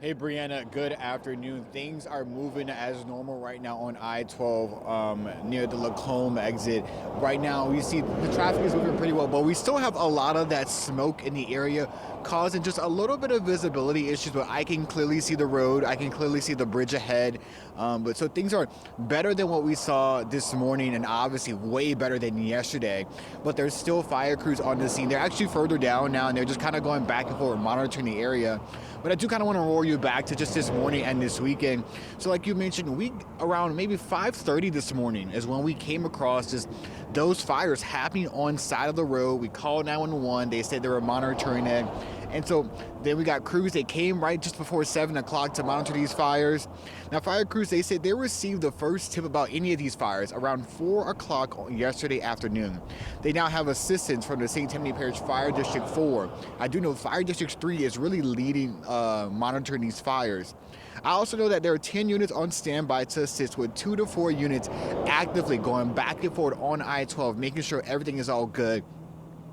Hey Brianna, good afternoon. Things are moving as normal right now on I-12 near the Lacombe exit. Right now we see the traffic is moving pretty well, but we still have a lot of that smoke in the area causing just a little bit of visibility issues, but I can clearly see the road. I can clearly see the bridge ahead. But so things are better than what we saw this morning and obviously way better than yesterday. But there's still fire crews on the scene. They're actually further down now and they're just kind of going back and forth monitoring the area. But I do kind of want to roll you back to just this morning and this weekend. So like you mentioned, we around maybe 5:30 this morning is when we came across just those fires happening on side of the road. We called 911. They said they were monitoring it. And so then we got crews that came right just before 7 o'clock to monitor these fires. Now fire crews, they said they received the first tip about any of these fires around 4 o'clock yesterday afternoon. They now have assistance from the St. Tammany Parish Fire District 4. I do know Fire District 3 is really leading monitoring these fires. I also know that there are 10 units on standby to assist with 2 to 4 units actively going back and forth on I-12, making sure everything is all good.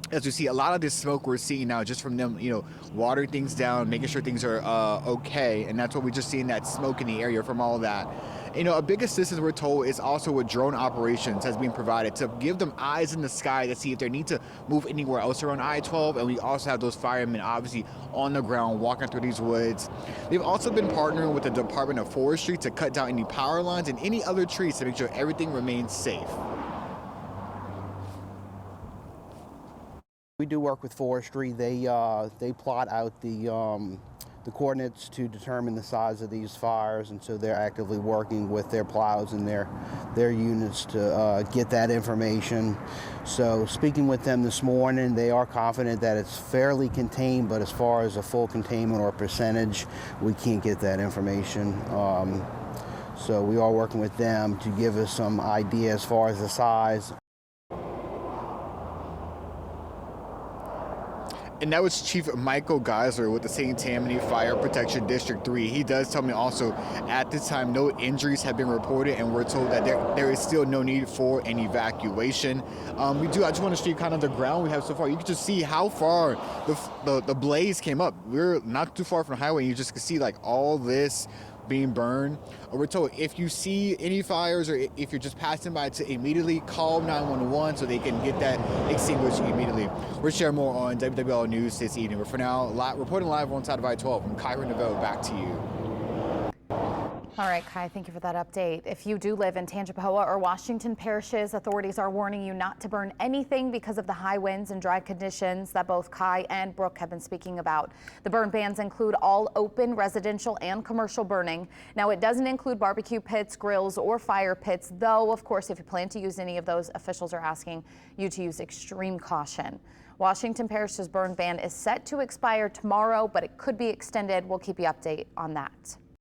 As we see, a lot of this smoke we're seeing now just from them, watering things down, making sure things are okay, and that's what we're just seeing, that smoke in the area from all of that. A big assistance we're told is also with drone operations has been provided to give them eyes in the sky to see if they need to move anywhere else around I-12, and we also have those firemen obviously on the ground walking through these woods. They've also been partnering with the Department of Forestry to cut down any power lines and any other trees to make sure everything remains safe. We do work with forestry. They plot out the coordinates to determine the size of these fires, and so they're actively working with their plows and their units to get that information. So speaking with them this morning, they are confident that it's fairly contained, but as far as a full containment or percentage, we can't get that information. So we are working with them to give us some idea as far as the size. And that was Chief Michael Geisler with the St. Tammany Fire Protection District 3. He does tell me also at this time no injuries have been reported, and we're told that there is still no need for an evacuation. I just want to show you kind of the ground we have so far. You can just see how far the blaze came up. We're not too far from the highway, and you just can see like all this being burned. We're told if you see any fires or if you're just passing by to immediately call 911 so they can get that extinguished immediately. We'll share more on WWL News this evening. But for now, reporting live on side of I-12 from Kyra Neville, back to you. All right, Kai, thank you for that update. If you do live in Tangipahoa or Washington parishes, authorities are warning you not to burn anything because of the high winds and dry conditions that both Kai and Brooke have been speaking about. The burn bans include all open residential and commercial burning. Now, it doesn't include barbecue pits, grills, or fire pits, though, of course, if you plan to use any of those, officials are asking you to use extreme caution. Washington Parish's burn ban is set to expire tomorrow, but it could be extended. We'll keep you updated on that.